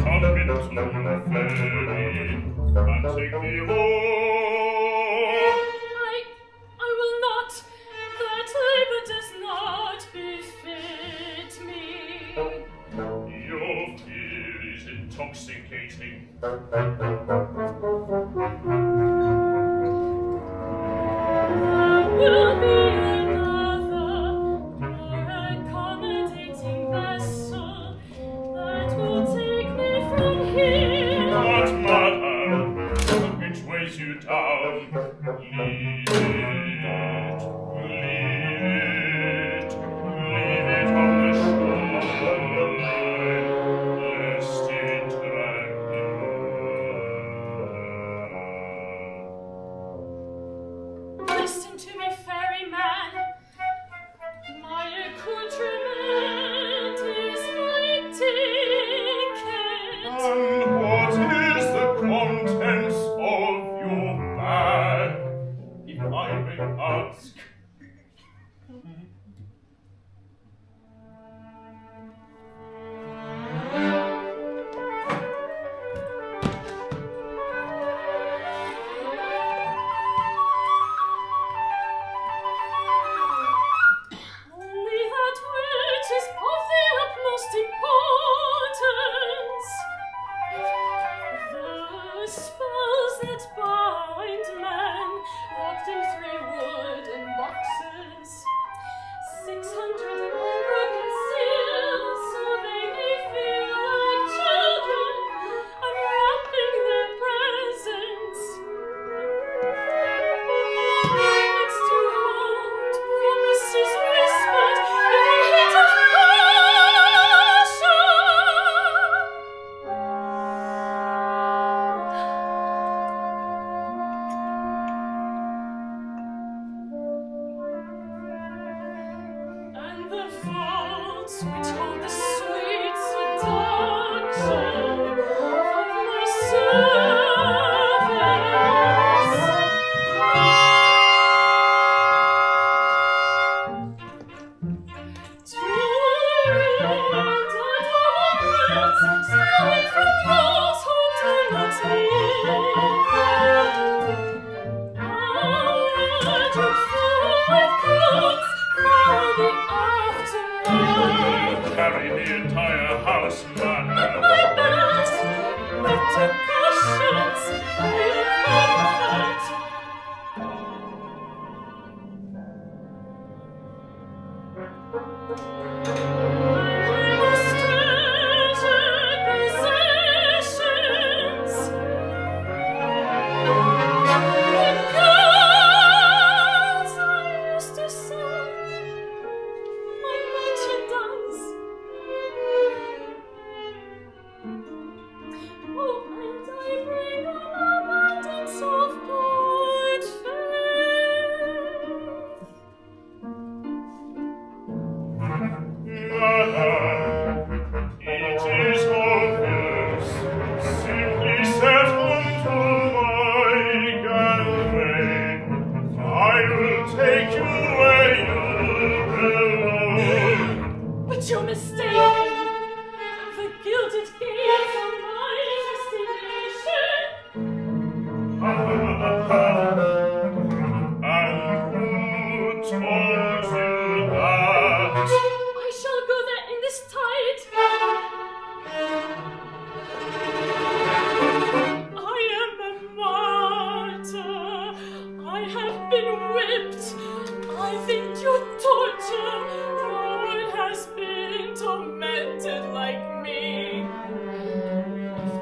Come into the ferry and take me home. I will not. That labor does not befit me. Your fear is intoxicating. There will be another, more accommodating vessel that will take me from here. What matter? Which weighs you down? Leave it on the shoreline, lest it drag you. Listen to me, ferryman. My accoutrement is my ticket. And what is the contents of your bag, if I may ask? Only that which is of the utmost importance. The spells that bind men, locked in 3 wooden boxes. 600 unbroken seals, so they may feel like children, unwrapping their presents. It's to hold promises whispered in the heat of passion. And the vaults which hold the sweet seduction of my service. To read adornments stolen from those who do not live. Armored and full with clothes for the afterlife. Carry the entire house, man. My belt with 2 cushions in comfort. My most treasured possessions. The girls I used to sell, my merchandise. Oh, and I bring an abundance of good faith. It is obvious. Simply set unto my gallery. I will take you where you belong. But you're mistaken. The gilded gates are my destination. And who told you that? I shall go there in this tide. I am a martyr. I have been whipped. I've endured torture. No one has been tormented like me.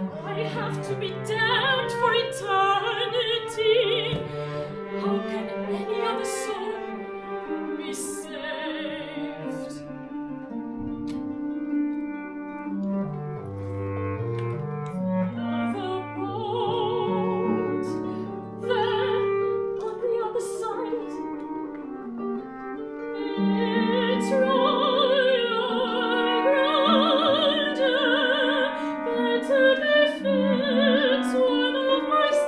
If I have to be damned for eternity, how can any other soul be saved? Another boat, there on the other side. Its royal grandeur better befits one of my standing.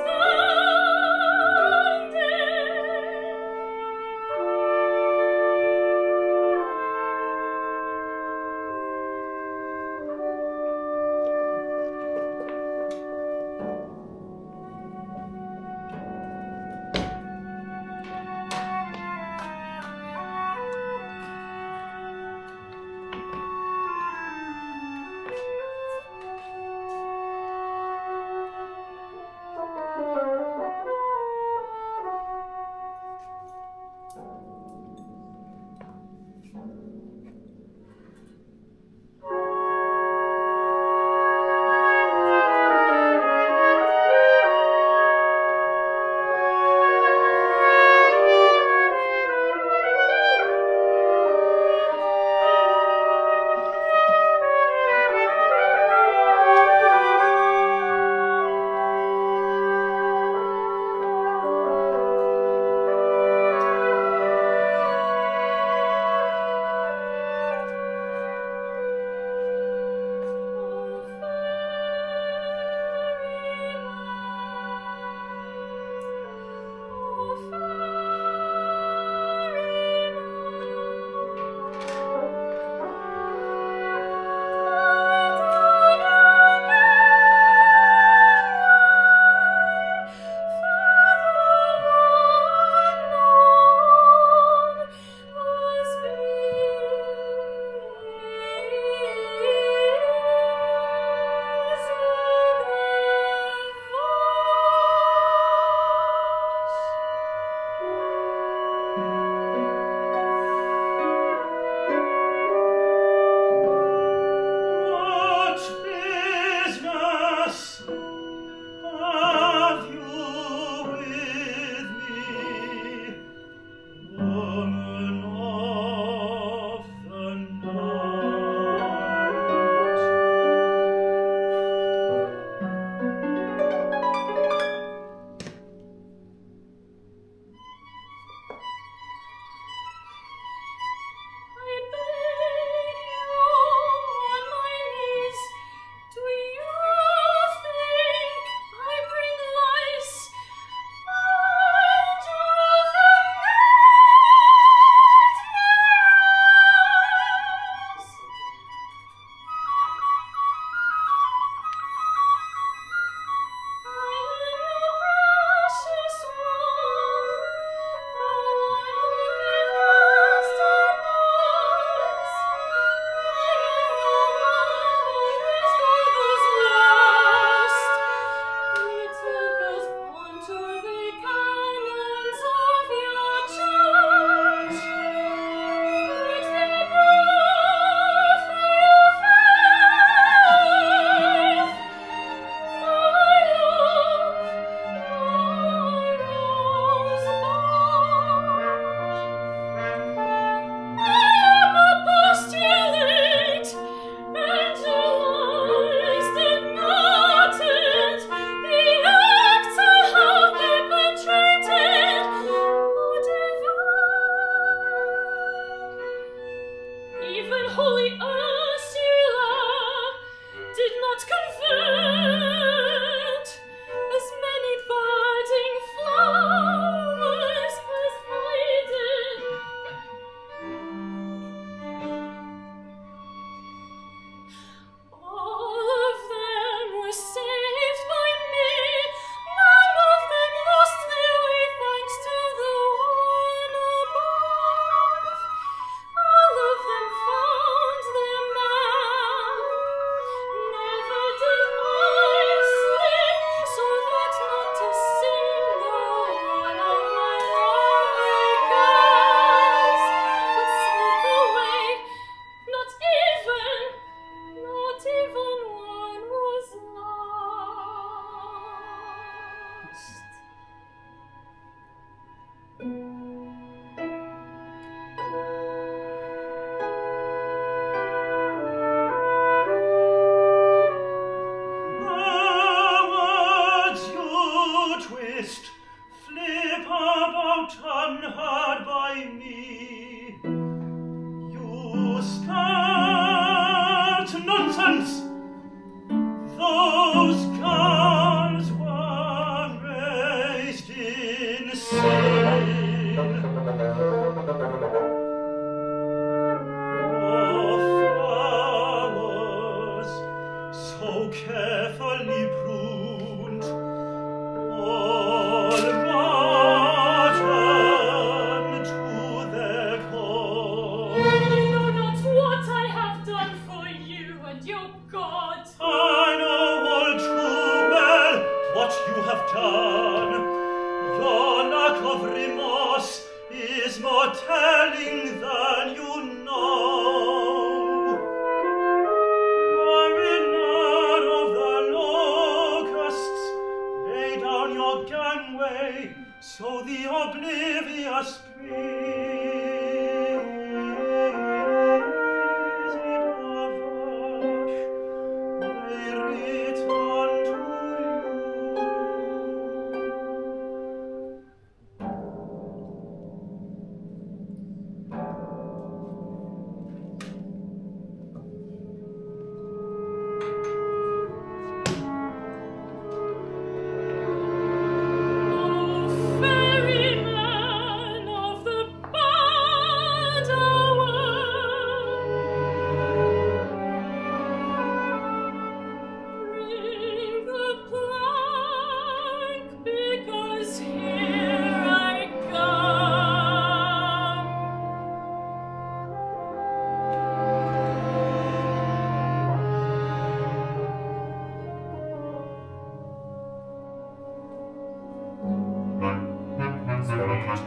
There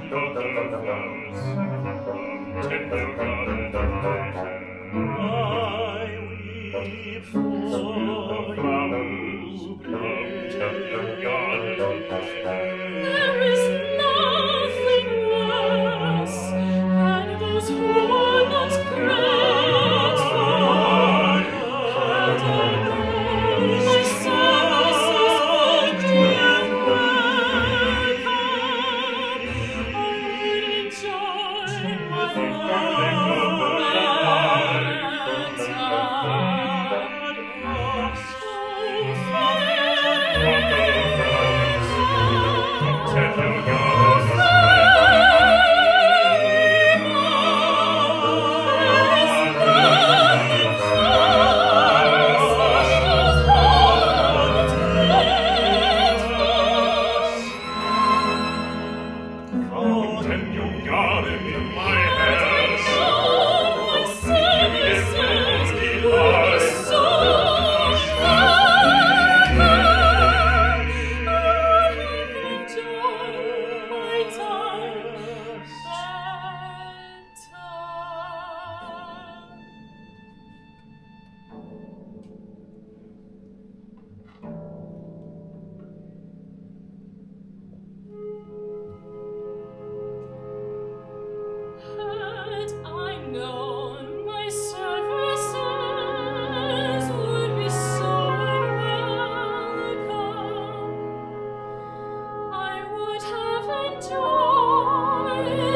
is nothing worse than those who are not grateful. Had I known my services would be welcome, I would enjoy my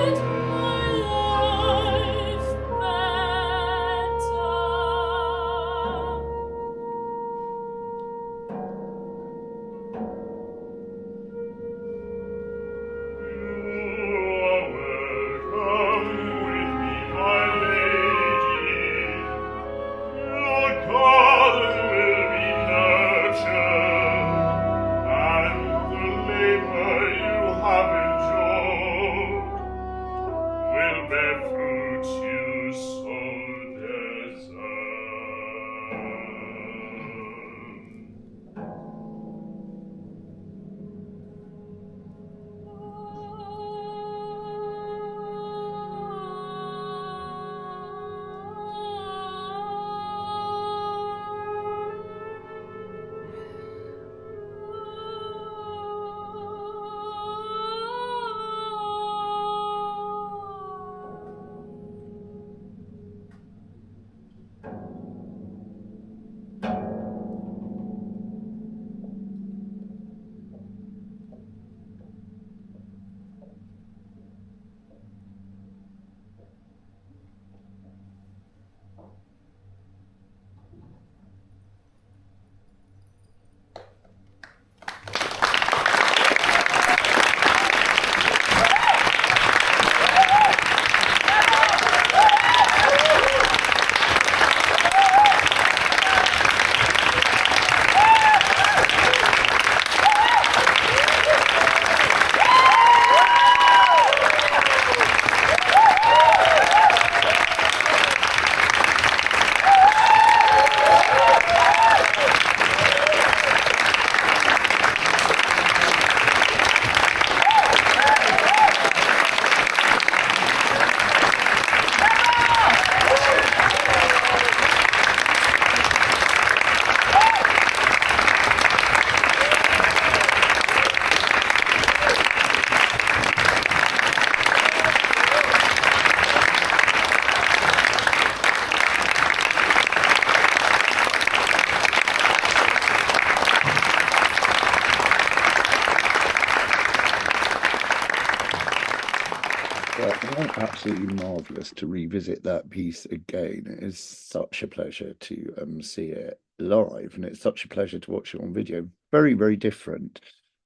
Absolutely marvelous to revisit that piece again. It is such a pleasure to see it live, and it's such a pleasure to watch it on video. Very, very different,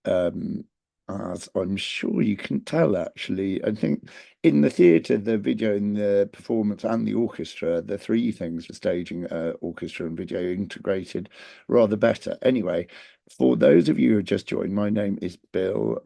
as I'm sure you can tell. Actually, I think in the theatre, the video, in the performance, and the orchestra, the three things: the staging, orchestra, and video integrated rather better. Anyway, For those of you who have just joined, my name is Bill,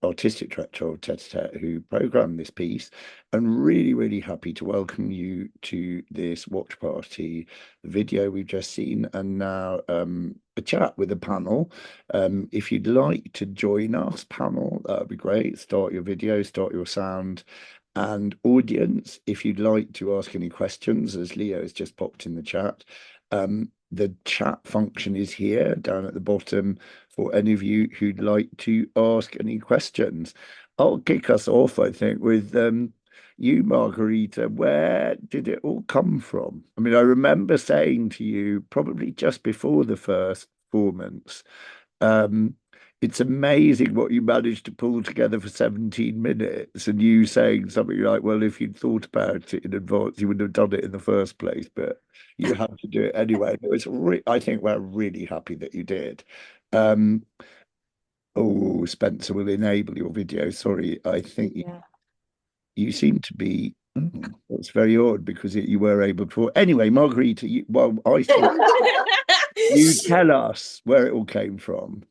artistic director of Tete, who programmed this piece, and really, really happy to welcome you to this watch party, the video we've just seen, and now a chat with a panel. If you'd like to join us, panel, that would be great. Start your video, start your sound. And audience, if you'd like to ask any questions, as Leo has just popped in the chat, the chat function is here down at the bottom for any of you who'd like to ask any questions. I'll kick us off, I think, with you, Margarita. Where did it all come from? I mean, I remember saying to you probably just before the first performance, um, it's amazing what you managed to pull together for 17 minutes, and you saying something like, well, if you'd thought about it in advance, you wouldn't have done it in the first place, but you had to do it anyway. It was I think we're really happy that you did. Um, oh, Spencer will enable your video. Sorry, I think you seem to be. Oh, that's very odd because you were able to. Anyway, Margarita, well, I think you tell us where it all came from.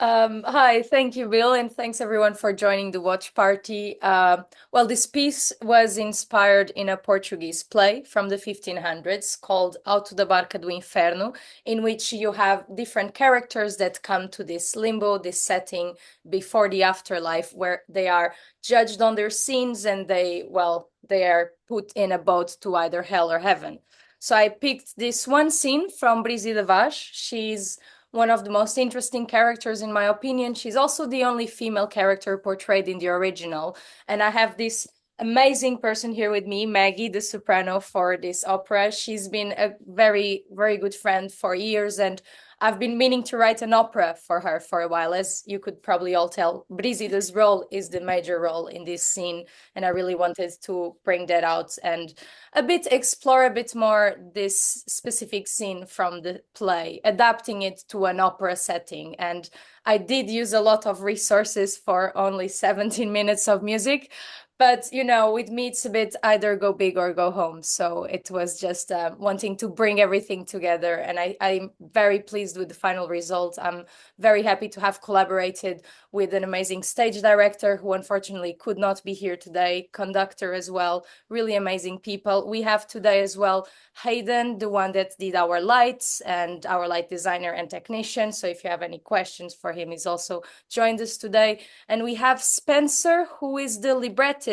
Hi, thank you, Bill, and thanks everyone for joining the watch party. Well, this piece was inspired in a Portuguese play from the 1500s called Auto da Barca do Inferno, in which you have different characters that come to this limbo, this setting before the afterlife, where they are judged on their sins and they are put in a boat to either hell or heaven. So I picked this one scene from Brízida Vaz. She's one of the most interesting characters in my opinion. She's also the only female character portrayed in the original. And I have this amazing person here with me, Maggie, the soprano for this opera. She's been a very, very good friend for years, and I've been meaning to write an opera for her for a while. As you could probably all tell, Brizida's role is the major role in this scene, and I really wanted to bring that out and explore a bit more this specific scene from the play, adapting it to an opera setting. And I did use a lot of resources for only 17 minutes of music. But, with me, it's a bit either go big or go home. So it was just wanting to bring everything together. And I'm very pleased with the final result. I'm very happy to have collaborated with an amazing stage director who unfortunately could not be here today, conductor as well, really amazing people. We have today as well Hayden, the one that did our lights and our light designer and technician. So if you have any questions for him, he's also joined us today. And we have Spencer, who is the librettist.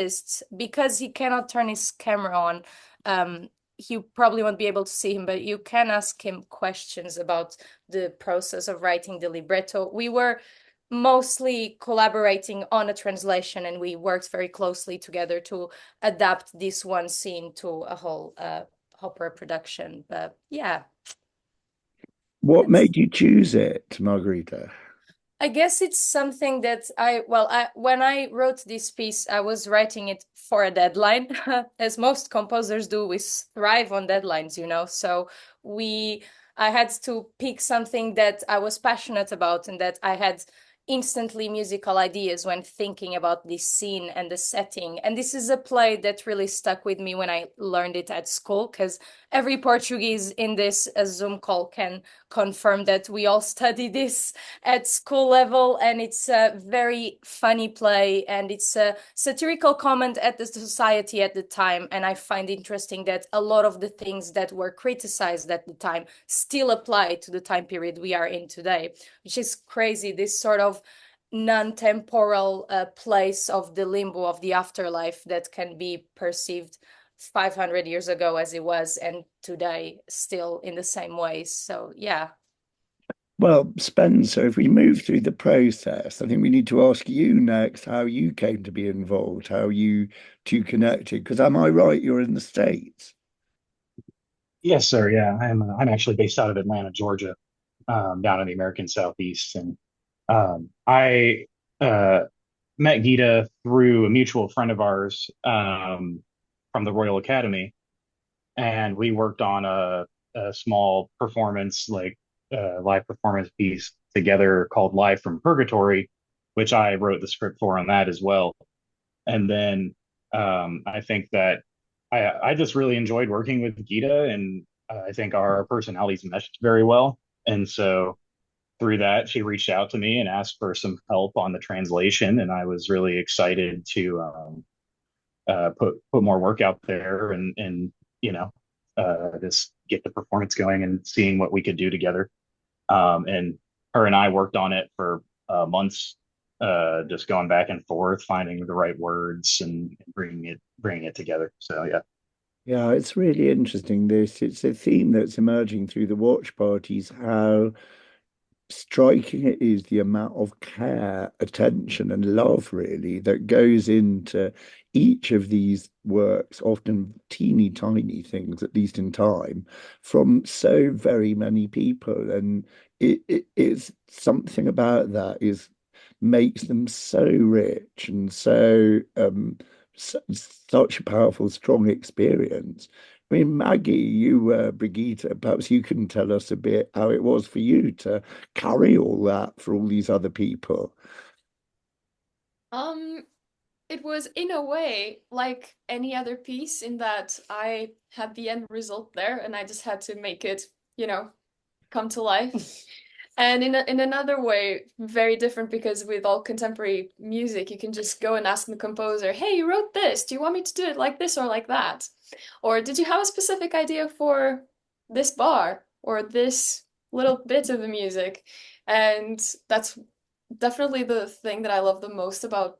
Because he cannot turn his camera on, you probably won't be able to see him, but you can ask him questions about the process of writing the libretto. We were mostly collaborating on a translation, and we worked very closely together to adapt this one scene to a whole opera production. But yeah. What made you choose it, Margarita? I guess it's something that when I wrote this piece, I was writing it for a deadline, as most composers do. We thrive on deadlines. So I had to pick something that I was passionate about and that I had instantly musical ideas when thinking about this scene and the setting. And this is a play that really stuck with me when I learned it at school, because every Portuguese in this Zoom call can confirm that we all study this at school level, and it's a very funny play, and it's a satirical comment at the society at the time. And I find interesting that a lot of the things that were criticized at the time still apply to the time period we are in today, which is crazy. This sort of non-temporal place of the limbo of the afterlife that can be perceived 500 years ago as it was, and today still in the same ways. So yeah. Well, Spencer, if we move through the process, I think we need to ask you next how you came to be involved, how you two connected. Because am I right? You're in the States. Yes, sir. Yeah, I'm actually based out of Atlanta, Georgia, down in the American Southeast, and I met Gita through a mutual friend of ours from the Royal Academy, and we worked on a small performance, like live performance piece together called Live from Purgatory, which I wrote the script for on that as well. And then I think that I just really enjoyed working with Gita, and I think our personalities meshed very well. And so through that, she reached out to me and asked for some help on the translation, and I was really excited to put more work out there and you know just get the performance going and seeing what we could do together. And her and I worked on it for months, just going back and forth, finding the right words and bringing it together. So yeah. Yeah, it's really interesting. It's a theme that's emerging through the watch parties, how striking it is the amount of care, attention, and love really that goes into each of these works, often teeny tiny things, at least in time, from so very many people. And it's something about that is makes them so rich and such a powerful, strong experience. I mean, Maggie, you were Brigida. Perhaps you can tell us a bit how it was for you to carry all that for all these other people. Um, it was in a way like any other piece in that I had the end result there and I just had to make it, come to life. And in another way, very different because with all contemporary music, you can just go and ask the composer, "Hey, you wrote this. Do you want me to do it like this or like that? Or did you have a specific idea for this bar or this little bit of the music?" And that's definitely the thing that I love the most about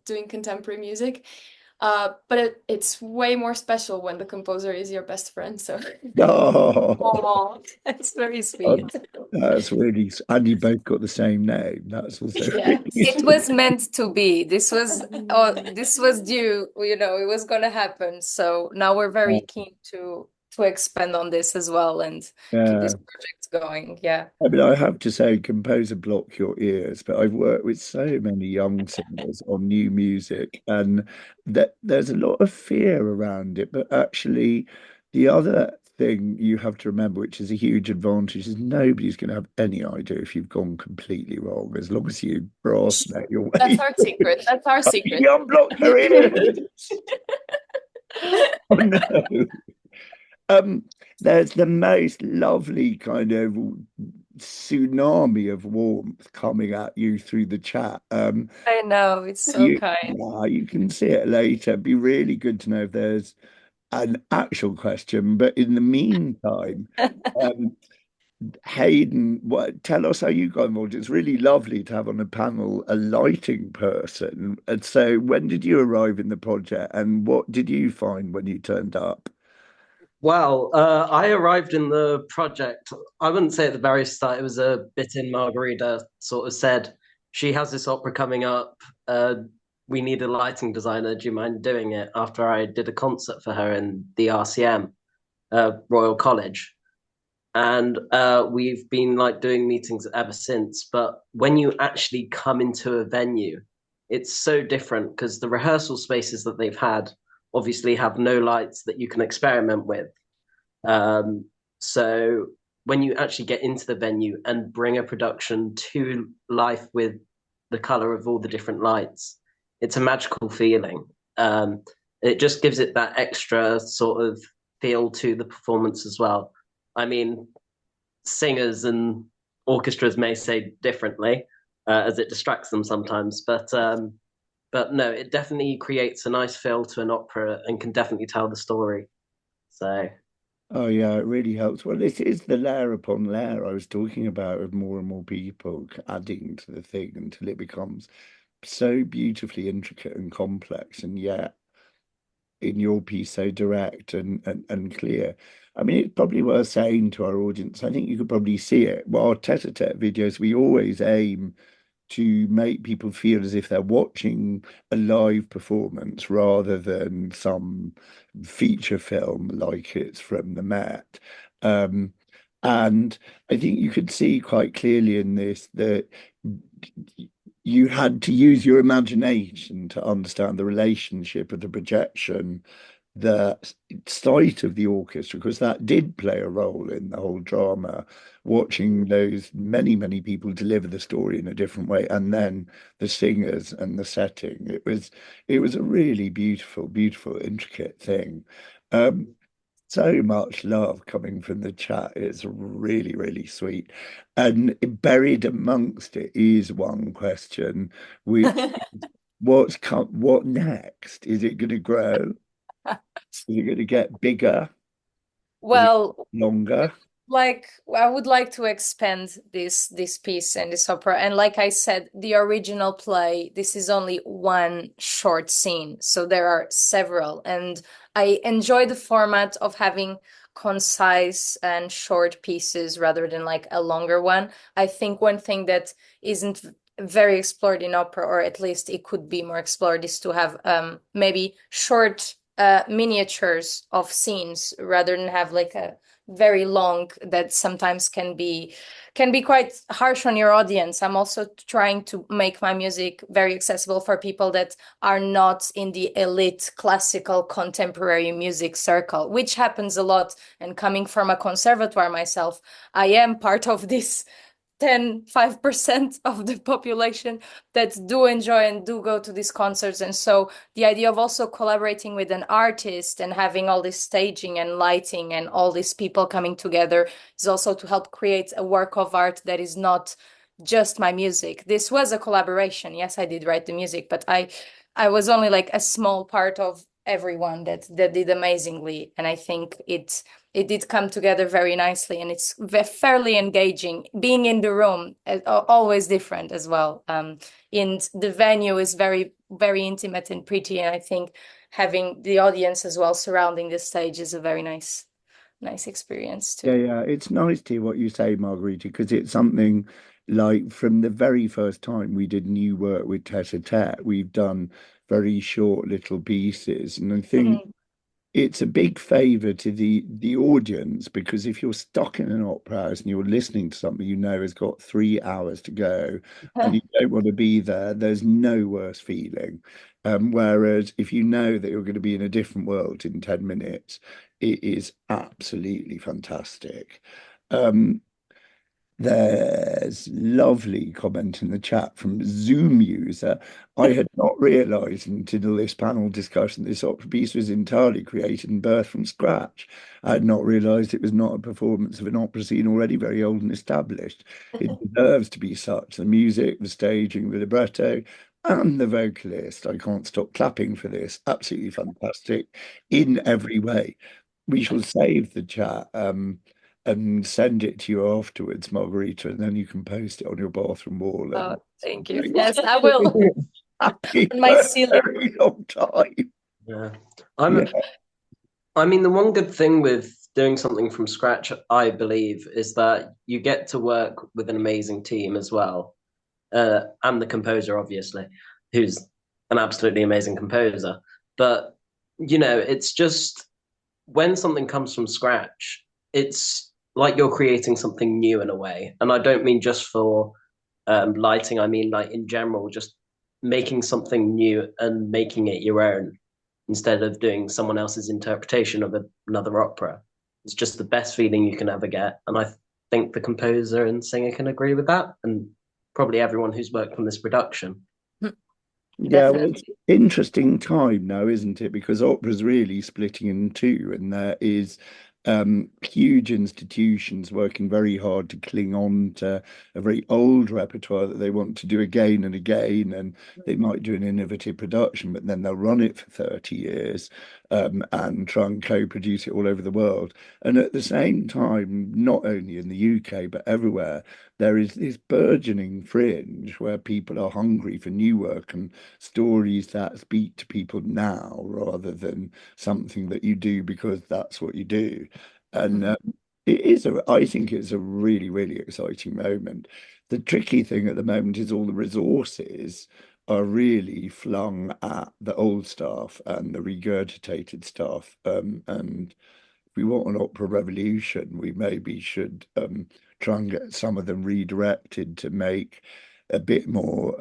doing contemporary music. But it's way more special when the composer is your best friend. So, Oh, oh, that's very oh, sweet. that's really, and you both got the same name. That's also really Yes. It sweet. was meant to be. This was due, it was gonna happen. So now we're very keen to expand on this as well and keep Yeah. this project going. Yeah. I mean, I have to say, composer block your ears, but I've worked with so many young singers on new music, and that there's a lot of fear around it. But actually, the other thing you have to remember, which is a huge advantage, is nobody's going to have any idea if you've gone completely wrong, as long as you brass neck your That's way our through. secret. That's our She secret. unblocked her ears. Oh no. Um, there's the most lovely kind of tsunami of warmth coming at you through the chat. I know, it's so You, kind. yeah, you can see it later. It'd be really good to know if there's an actual question. But in the meantime, um, Hayden, tell us how you got involved. It's really lovely to have on a panel a lighting person. And so, when did you arrive in the project, and what did you find when you turned up? Well, I arrived in the project. I wouldn't say at the very start. It was a bit in Margarita sort of said, she has this opera coming up. We need a lighting designer. Do you mind doing it? After I did a concert for her in the RCM, Royal College. And we've been like doing meetings ever since. But when you actually come into a venue, it's so different because the rehearsal spaces that they've had obviously have no lights that you can experiment with. So when you actually get into the venue and bring a production to life with the color of all the different lights, it's a magical feeling. It just gives it that extra sort of feel to the performance as well. I mean, singers and orchestras may say differently, as it distracts them sometimes, but no, it definitely creates a nice feel to an opera and can definitely tell the story. So Oh yeah, it really helps. Well, it is the layer upon layer I was talking about of more and more people adding to the thing until it becomes so beautifully intricate and complex, and yet in your piece so direct and clear. I mean, it's probably worth saying to our audience, I think you could probably see it. Well, our tete-a-tete videos, we always aim to make people feel as if they're watching a live performance rather than some feature film like it's from the Met. Um, and I think you could see quite clearly in this that you had to use your imagination to understand the relationship of the projection, the sight of the orchestra, because that did play a role in the whole drama, watching those many, many people deliver the story in a different way, and then the singers and the setting. It was a really beautiful, beautiful, intricate thing. Um, so much love coming from the chat. It's really, really sweet. And buried amongst it is one question, which what next? Is it going to grow? Is it going to get bigger? Is it Well, longer? like I would like to expand this piece and this opera. And like I said, the original play, this is only one short scene. So there are several. And I enjoy the format of having concise and short pieces rather than like a longer one. I think one thing that isn't very explored in opera, or at least it could be more explored, is to have maybe short miniatures of scenes rather than have like a very long that sometimes can be quite harsh on your audience. I'm also trying to make my music very accessible for people that are not in the elite classical contemporary music circle, which happens a lot. And coming from a conservatoire myself, I am part of this 5% of the population that do enjoy and do go to these concerts. And so the idea of also collaborating with an artist and having all this staging and lighting and all these people coming together is also to help create a work of art that is not just my music. This was a collaboration. Yes, I did write the music, but I was only like a small part of everyone that did amazingly. And I think it did come together very nicely, and it's fairly engaging. Being in the room always different as well. And the venue is very, very intimate and pretty, and I think having the audience as well surrounding the stage is a very nice experience Yeah, too. yeah. It's nice to hear what you say, Margarita, because it's something like from the very first time we did new work with Tete, we've done very short little pieces. And I think Mhm. it's a big favor to the audience, because if you're stuck in an opera house and you're listening to something you know has got 3 hours to go and you don't want to be there, there's no worse feeling. Whereas if you know that you're going to be in a different world in 10 minutes, it is absolutely fantastic. Um, there's lovely comment in the chat from Zoom user. I had not realised until this panel discussion this opera piece was entirely created and birthed from scratch. I had not realised it was not a performance of an opera scene already very old and established. It deserves to be such. The music, the staging, the libretto, and the vocalist. I can't stop clapping for this. Absolutely fantastic in every way. We shall save the chat. And send it to you afterwards, Margarita, and then you can post it on your bathroom wall Oh, and thank you. Yes, I will. happy On my for a ceiling. very long time. Yeah. Yeah, I mean, the one good thing with doing something from scratch, I believe, is that you get to work with an amazing team as well. And the composer, obviously, who's an absolutely amazing composer. But, it's just when something comes from scratch, it's like you're creating something new in a way. And I don't mean just for lighting, I mean, like in general, just making something new and making it your own instead of doing someone else's interpretation of another opera. It's just the best feeling you can ever get. And I think the composer and singer can agree with that. And probably everyone who's worked on this production. yeah, well, it's Definitely. interesting time now, isn't it? Because opera's really splitting in two, and there is huge institutions working very hard to cling on to a very old repertoire that they want to do again and again, and they might do an innovative production, but then they'll run it for 30 years and try and co-produce it all over the world. And at the same time, not only in the UK but everywhere, there is this burgeoning fringe where people are hungry for new work and stories that speak to people now rather than something that you do because that's what you do. And I think it's a really, really exciting moment. The tricky thing at the moment is all the resources are really flung at the old stuff and the regurgitated stuff. And if we want an opera revolution, we maybe should try and get some of them redirected to make a bit more,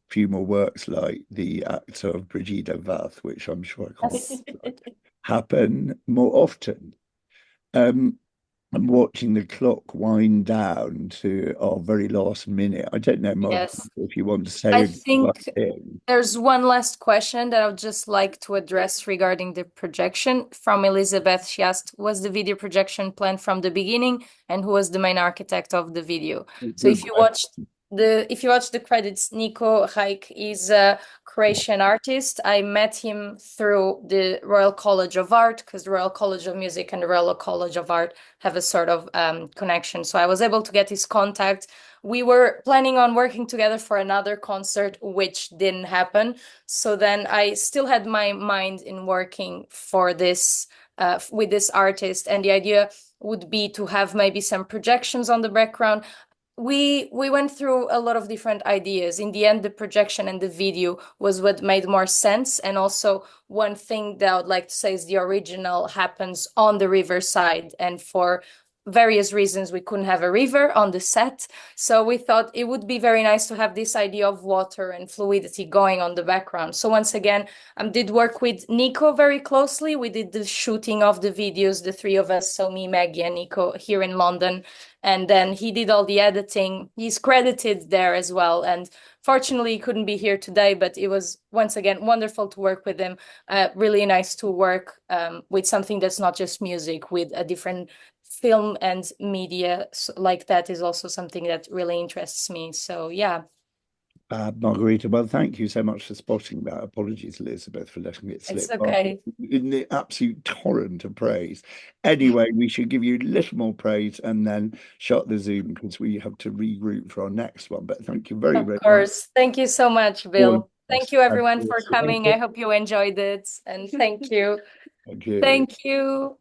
few more works like the Acts of Brigida Vaz, which I'm sure I can't Yes. happen more often. Um, I'm watching the clock wind down to our very last minute. I don't know, Mark, Yes. if you want to I say one think thing. there's one last question that I would just like to address regarding the projection from Elizabeth. She asked, was the video projection planned from the beginning, and who was the main architect of the video? So Good question. if you watch the credits, Nico Haik is a Croatian artist. I met him through the Royal College of Art, because the Royal College of Music and the Royal College of Art have a sort of connection. So I was able to get his contact. We were planning on working together for another concert, which didn't happen. So then I still had my mind in working for this with this artist, and the idea would be to have maybe some projections on the background. We went through a lot of different ideas. In the end, the projection and the video was what made more sense. And also, one thing that I would like to say is the original happens on the riverside, and for various reasons we couldn't have a river on the set, so we thought it would be very nice to have this idea of water and fluidity going on the background. So once again, I did work with Nico very closely. We did the shooting of the videos, the three of us, so me, Maggie, and Nico, here in London, and then he did all the editing. He's credited there as well, and fortunately he couldn't be here today, but it was once again wonderful to work with him. Really nice to work with something that's not just music, with a different film and media like that is also something that really interests me. So yeah. Margarita, well, thank you so much for spotting that. Apologies, Elizabeth, for letting it slip It's okay. in the absolute torrent of praise. Anyway, we should give you a little more praise and then shut the Zoom because we have to regroup for our next one. But thank you very, Of very much. course. Thank you so much, Bill. Thank you, everyone, for Thank coming. I hope you enjoyed it, and thank you. you. Thank you.